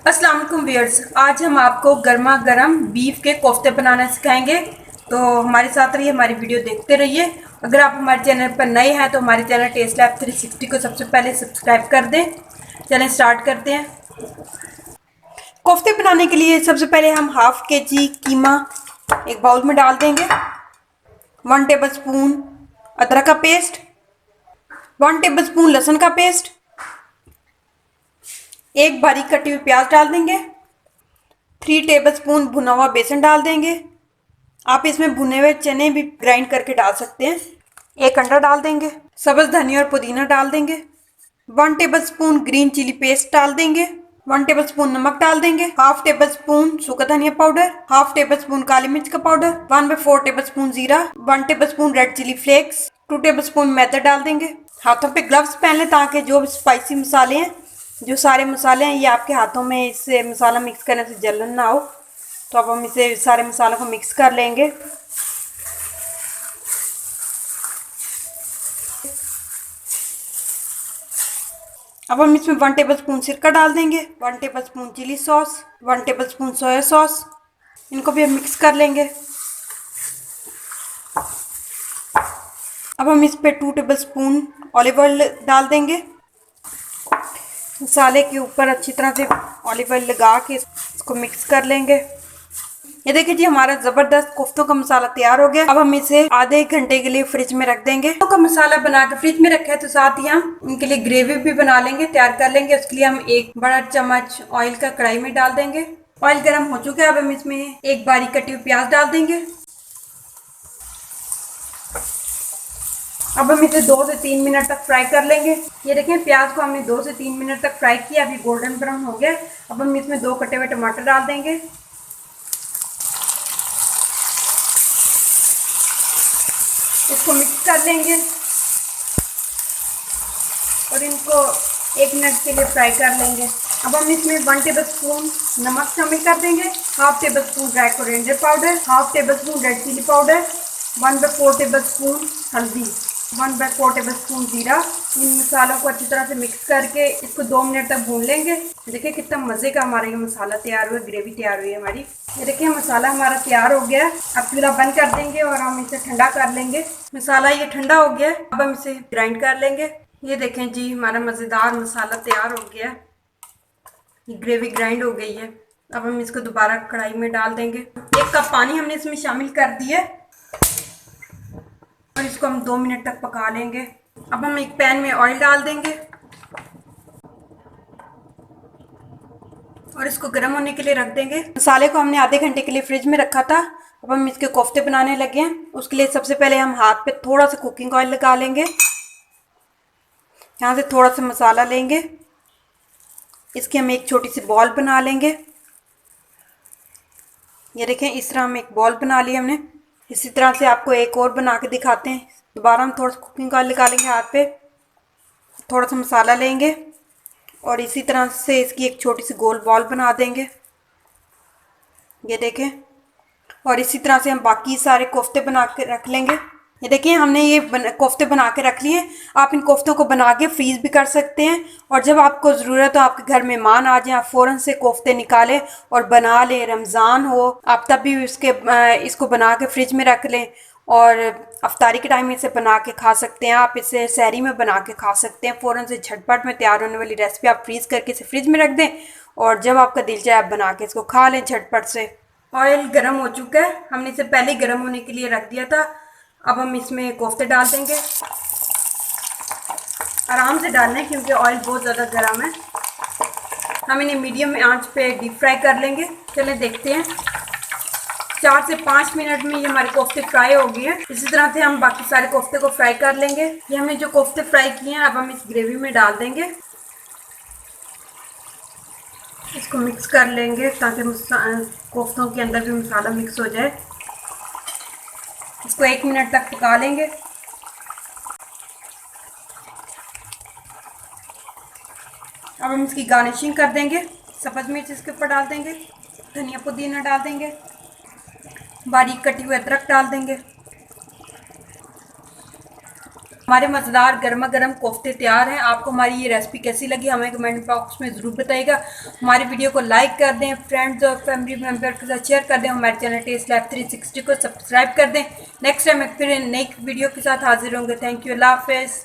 अस्सलाम वालेकुम व्यूअर्स, आज हम आपको गर्मा गर्म बीफ के कोफ्ते बनाना सिखाएंगे। तो हमारे साथ रहिए, हमारी वीडियो देखते रहिए। अगर आप हमारे चैनल पर नए हैं तो हमारे चैनल टेस्ट लैब 360 को सबसे पहले सब्सक्राइब कर दें। चलें स्टार्ट करते हैं। कोफ्ते बनाने के लिए सबसे पहले हम हाफ के जी कीमा एक बाउल में डाल देंगे। 1 टेबल स्पून अदरक का पेस्ट, 1 टेबल स्पून लहसुन का पेस्ट, एक बारीक कटी हुई प्याज डाल देंगे। 3 टेबलस्पून भुना हुआ बेसन डाल देंगे। आप इसमें भुने हुए चने भी ग्राइंड करके डाल सकते हैं। एक अंडा डाल देंगे। सब्ज धनिया और पुदीना डाल देंगे। 1 टेबलस्पून ग्रीन चिली पेस्ट डाल देंगे। 1 टेबलस्पून नमक डाल देंगे। हाफ टेबल स्पून सूखा धनिया पाउडर, हाफ टेबल स्पून काली मिर्च का पाउडर, 1/4 टेबल स्पून जीरा, 1 table spoon red chilli flakes, 2 tablespoon मैदा डाल देंगे। हाथों पे ग्लव्स पहन लें ताकि जो स्पाइसी मसाले हैं, जो सारे मसाले हैं, ये आपके हाथों में इससे मसाला मिक्स करने से जलन ना हो। तो अब हम इसे सारे मसालों को मिक्स कर लेंगे। अब हम इसमें 1 टेबल स्पून सिरका डाल देंगे, 1 table spoon chilli sauce, 1 table spoon soya sauce. इनको भी हम मिक्स कर लेंगे। अब हम इस पे 2 टेबल स्पून ऑलिव ऑयल डाल देंगे। मसाले के ऊपर अच्छी तरह से ऑलिव ऑयल लगा के इसको मिक्स कर लेंगे। ये देखिए जी, हमारा जबरदस्त कोफ्तों का मसाला तैयार हो गया। अब हम इसे आधे घंटे के लिए फ्रिज में रख देंगे। कोफ्तों का मसाला बना के फ्रिज में रखा है तो साथ ही हम इनके लिए ग्रेवी भी बना लेंगे, तैयार कर लेंगे। उसके लिए हम 1 बड़ा चम्मच ऑयल का कढ़ाई में डाल देंगे। ऑयल गर्म हो चुका है। अब हम इसमें एक बारीक कटी हुई प्याज डाल देंगे। अब हम इसे 2 से 3 मिनट तक फ्राई कर लेंगे। ये देखें, प्याज को हमने 2 से 3 मिनट तक फ्राई किया, अभी गोल्डन ब्राउन हो गया। अब हम इसमें 2 कटे हुए टमाटर डाल देंगे। इसको मिक्स कर लेंगे और इनको 1 मिनट के लिए फ्राई कर लेंगे। अब हम इसमें 1 टेबल स्पून नमक शामिल कर देंगे, half table spoon dry coriander powder, half table spoon red chilli powder, 1/4 table spoon हल्दी, 1/4 टेबल स्पून जीरा। इन मसालों को अच्छी तरह से मिक्स करके इसको 2 मिनट तक भून लेंगे। देखिए कितना मज़े का हमारा ये मसाला तैयार हुआ, ग्रेवी तैयार हुई है हमारी। ये देखिए मसाला हमारा तैयार हो गया। अब चूल्हा बंद कर देंगे और हम इसे ठंडा कर लेंगे। मसाला ये ठंडा हो गया, अब हम इसे ग्राइंड कर लेंगे। ये देखें जी, हमारा मज़ेदार मसाला तैयार हो गया। ये ग्रेवी ग्राइंड हो गई है। अब हम इसको दोबारा कढ़ाई में डाल देंगे। 1 कप पानी हमने इसमें शामिल कर दिया और इसको हम 2 मिनट तक पका लेंगे। अब हम एक पैन में ऑयल डाल देंगे और इसको गर्म होने के लिए रख देंगे। मसाले को हमने आधे घंटे के लिए फ्रिज में रखा था। अब हम इसके कोफ्ते बनाने लगे हैं। उसके लिए सबसे पहले हम हाथ पे थोड़ा सा कुकिंग ऑयल लगा लेंगे। यहाँ से थोड़ा सा मसाला लेंगे, इसकी हम एक छोटी सी बॉल बना लेंगे। ये देखें, इस तरह हम एक बॉल बना ली हमने। इसी तरह से आपको एक और बना के दिखाते हैं। दोबारा हम थोड़ा सा कुकिंग ऑयल लगा लेंगे, हाथ पे थोड़ा सा मसाला लेंगे और इसी तरह से इसकी एक छोटी सी गोल बॉल बना देंगे। ये देखें, और इसी तरह से हम बाकी सारे कोफ्ते बना के रख लेंगे। ये देखिए, हमने ये कोफ्ते बना के रख लिए। आप इन कोफ्तों को बना के फ्रीज़ भी कर सकते हैं और जब आपको ज़रूरत हो, आपके घर मेहमान आ जाए, आप फ़ौरन से कोफ्ते निकालें और बना लें। रमज़ान हो, आप तब भी इसको बना के फ्रिज में रख लें और अफ्तारी के टाइम इसे बना के खा सकते हैं। आप इसे सहरी में बना के खा सकते हैं। फ़ौरन से झटपट में तैयार होने वाली रेसिपी आप फ्रीज़ करके इसे फ्रिज में रख दें और जब आपका दिल चाहे आप बना के इसको खा लें झटपट से। ऑयल गर्म हो चुका है, हमने इसे पहले ही गर्म होने के लिए रख दिया था। अब हम इसमें कोफ्ते डाल देंगे। आराम से डालना है क्योंकि ऑयल बहुत ज़्यादा गर्म है। हम इन्हें मीडियम आंच पे डीप फ्राई कर लेंगे। चले देखते हैं। 4 से 5 मिनट में ये हमारे कोफ्ते फ्राई हो गए हैं। इसी तरह से हम बाकी सारे कोफ्ते को फ्राई कर लेंगे। ये हमने जो कोफ्ते फ्राई किए हैं अब हम इस ग्रेवी में डाल देंगे। इसको मिक्स कर लेंगे ताकि कोफ्तों के अंदर भी मसाला मिक्स हो जाए। इसको 1 मिनट तक पका लेंगे। अब हम इसकी गार्निशिंग कर देंगे। सब्ज़ मिर्च इसके ऊपर डाल देंगे, धनिया पुदीना डाल देंगे, बारीक कटी हुई अदरक डाल देंगे, हमारे मज़ेदार गर्मा गर्म कोफ्ते तैयार हैं। आपको हमारी ये रेसिपी कैसी लगी हमें कमेंट बॉक्स में ज़रूर बताइएगा। हमारी वीडियो को लाइक कर दें, फ्रेंड्स और फैमिली मेम्बर के साथ शेयर कर दें। हमारे चैनल टेस्ट लैब 360 को सब्सक्राइब कर दें। नेक्स्ट टाइम मैं फिर नई वीडियो के साथ हाजिर होंगे। थैंक यू, अल्लाह हाफिज़।